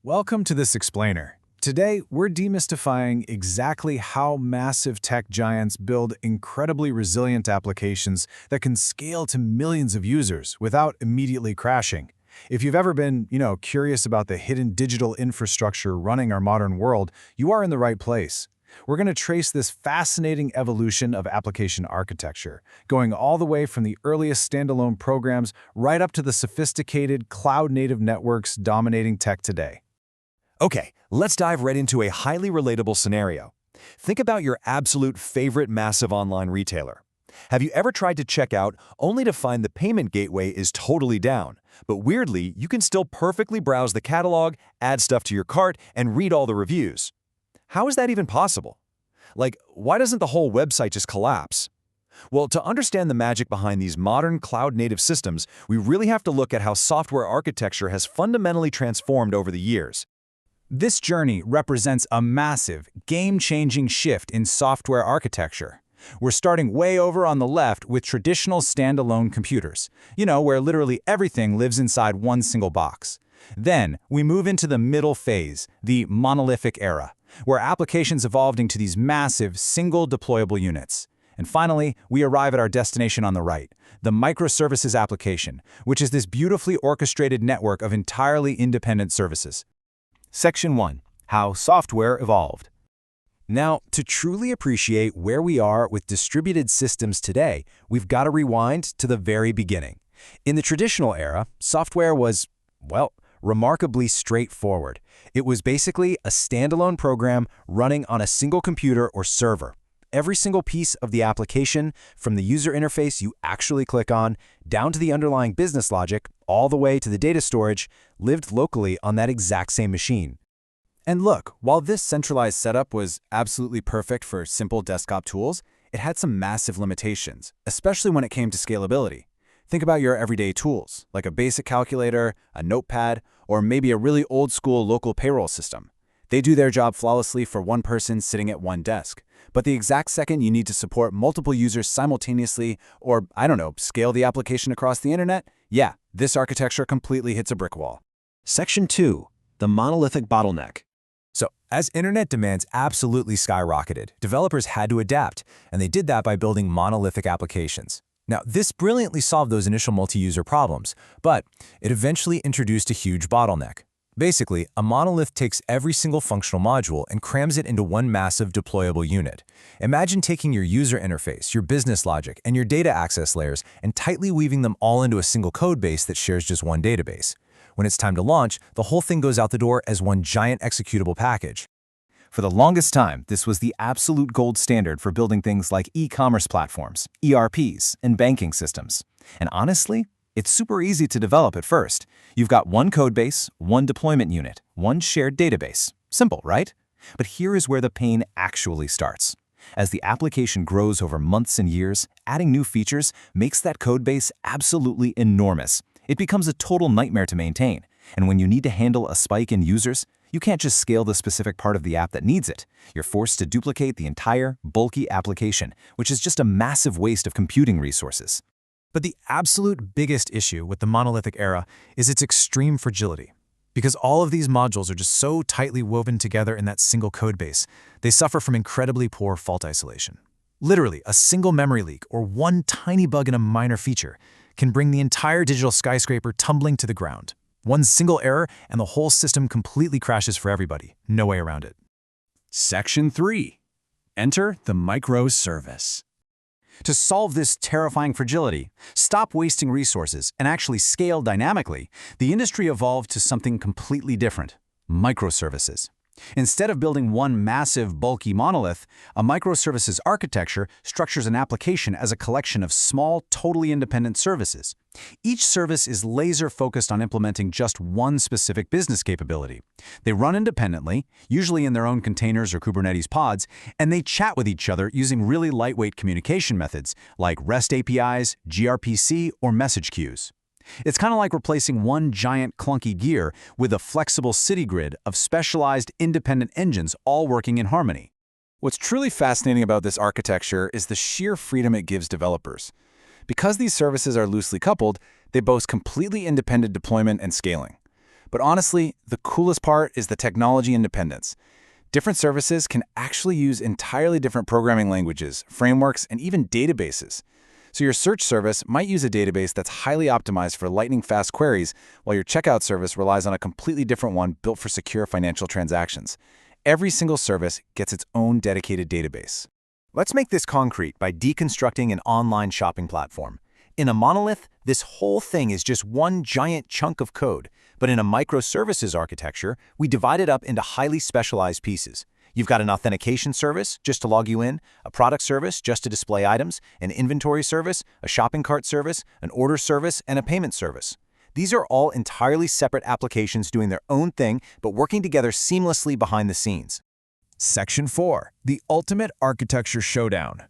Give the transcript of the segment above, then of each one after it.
Welcome to this explainer. Today, we're demystifying exactly how massive tech giants build incredibly resilient applications that can scale to millions of users without immediately crashing. If you've ever been, curious about the hidden digital infrastructure running our modern world, you are in the right place. We're going to trace this fascinating evolution of application architecture, going all the way from the earliest standalone programs right up to the sophisticated cloud-native networks dominating tech today. Okay, let's dive right into a highly relatable scenario. Think about your absolute favorite massive online retailer. Have you ever tried to check out only to find the payment gateway is totally down, but weirdly, you can still perfectly browse the catalog, add stuff to your cart, and read all the reviews? How is that even possible? Why doesn't the whole website just collapse? Well, to understand the magic behind these modern cloud-native systems, we really have to look at how software architecture has fundamentally transformed over the years. This journey represents a massive, game-changing shift in software architecture. We're starting way over on the left with traditional standalone computers, where literally everything lives inside one single box. Then, we move into the middle phase, the monolithic era, where applications evolved into these massive, single deployable units. And finally, we arrive at our destination on the right, the microservices application, which is this beautifully orchestrated network of entirely independent services. Section 1. How software evolved. Now, to truly appreciate where we are with distributed systems today, we've got to rewind to the very beginning. In the traditional era, software was, remarkably straightforward. It was basically a standalone program running on a single computer or server. Every single piece of the application, from the user interface you actually click on, down to the underlying business logic, all the way to the data storage, lived locally on that exact same machine. And look, while this centralized setup was absolutely perfect for simple desktop tools, it had some massive limitations, especially when it came to scalability. Think about your everyday tools, like a basic calculator, a notepad, or maybe a really old-school local payroll system. They do their job flawlessly for one person sitting at one desk. But the exact second you need to support multiple users simultaneously or, scale the application across the internet, this architecture completely hits a brick wall. Section 2. The monolithic bottleneck. So, as internet demands absolutely skyrocketed, developers had to adapt, and they did that by building monolithic applications. Now, this brilliantly solved those initial multi-user problems, but it eventually introduced a huge bottleneck. Basically, a monolith takes every single functional module and crams it into one massive deployable unit. Imagine taking your user interface, your business logic, and your data access layers and tightly weaving them all into a single code base that shares just one database. When it's time to launch, the whole thing goes out the door as one giant executable package. For the longest time, this was the absolute gold standard for building things like e-commerce platforms, ERPs, and banking systems. And honestly, it's super easy to develop at first. You've got one codebase, one deployment unit, one shared database. Simple, right? But here is where the pain actually starts. As the application grows over months and years, adding new features makes that codebase absolutely enormous. It becomes a total nightmare to maintain. And when you need to handle a spike in users, you can't just scale the specific part of the app that needs it. You're forced to duplicate the entire, bulky application, which is just a massive waste of computing resources. But the absolute biggest issue with the monolithic era is its extreme fragility. Because all of these modules are just so tightly woven together in that single code base, they suffer from incredibly poor fault isolation. Literally, a single memory leak or one tiny bug in a minor feature can bring the entire digital skyscraper tumbling to the ground. One single error and the whole system completely crashes for everybody. No way around it. Section 3. Enter the microservice. To solve this terrifying fragility, stop wasting resources, and actually scale dynamically, the industry evolved to something completely different: microservices. Instead of building one massive, bulky monolith, a microservices architecture structures an application as a collection of small, totally independent services. Each service is laser-focused on implementing just one specific business capability. They run independently, usually in their own containers or Kubernetes pods, and they chat with each other using really lightweight communication methods like REST APIs, gRPC, or message queues. It's kind of like replacing one giant clunky gear with a flexible city grid of specialized independent engines all working in harmony. What's truly fascinating about this architecture is the sheer freedom it gives developers. Because these services are loosely coupled, they boast completely independent deployment and scaling. But honestly, the coolest part is the technology independence. Different services can actually use entirely different programming languages, frameworks, and even databases. So your search service might use a database that's highly optimized for lightning-fast queries, while your checkout service relies on a completely different one built for secure financial transactions. Every single service gets its own dedicated database. Let's make this concrete by deconstructing an online shopping platform. In a monolith, this whole thing is just one giant chunk of code. But in a microservices architecture, we divide it up into highly specialized pieces. You've got an authentication service just to log you in, a product service just to display items, an inventory service, a shopping cart service, an order service, and a payment service. These are all entirely separate applications doing their own thing, but working together seamlessly behind the scenes. Section 4. The Ultimate Architecture Showdown.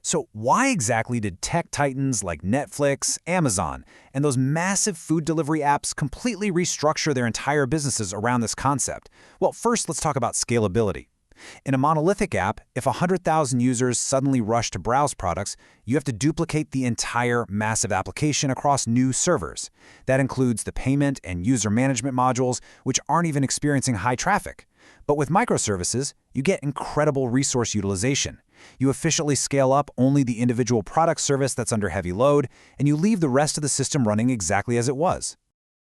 So why exactly did tech titans like Netflix, Amazon, and those massive food delivery apps completely restructure their entire businesses around this concept? Well, first, let's talk about scalability. In a monolithic app, if 100,000 users suddenly rush to browse products, you have to duplicate the entire massive application across new servers. That includes the payment and user management modules, which aren't even experiencing high traffic. But with microservices, you get incredible resource utilization. You efficiently scale up only the individual product service that's under heavy load, and you leave the rest of the system running exactly as it was.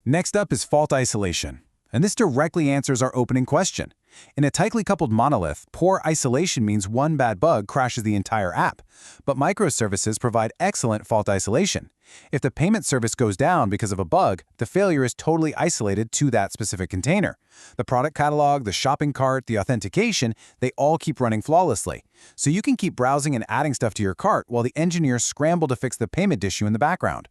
Next up is fault isolation. And this directly answers our opening question. In a tightly coupled monolith, poor isolation means one bad bug crashes the entire app. But microservices provide excellent fault isolation. If the payment service goes down because of a bug, the failure is totally isolated to that specific container. The product catalog, the shopping cart, the authentication, they all keep running flawlessly. So you can keep browsing and adding stuff to your cart while the engineers scramble to fix the payment issue in the background.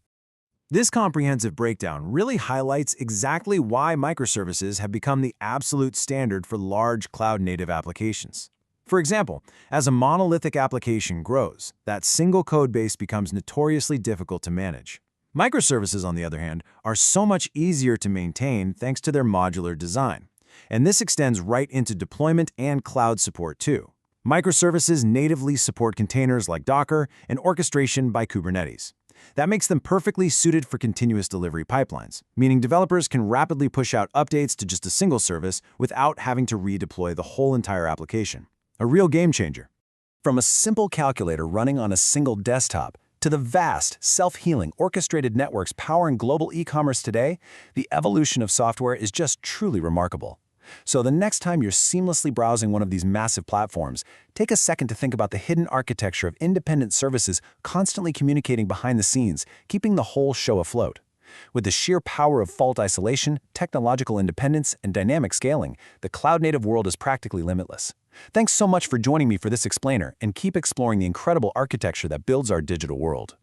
This comprehensive breakdown really highlights exactly why microservices have become the absolute standard for large cloud-native applications. For example, as a monolithic application grows, that single code base becomes notoriously difficult to manage. Microservices, on the other hand, are so much easier to maintain thanks to their modular design. And this extends right into deployment and cloud support too. Microservices natively support containers like Docker and orchestration by Kubernetes. That makes them perfectly suited for continuous delivery pipelines, meaning developers can rapidly push out updates to just a single service without having to redeploy the whole entire application. A real game changer. From a simple calculator running on a single desktop to the vast, self-healing, orchestrated networks powering global e-commerce today, the evolution of software is just truly remarkable. So the next time you're seamlessly browsing one of these massive platforms, take a second to think about the hidden architecture of independent services constantly communicating behind the scenes, keeping the whole show afloat. With the sheer power of fault isolation, technological independence, and dynamic scaling, the cloud-native world is practically limitless. Thanks so much for joining me for this explainer, and keep exploring the incredible architecture that builds our digital world.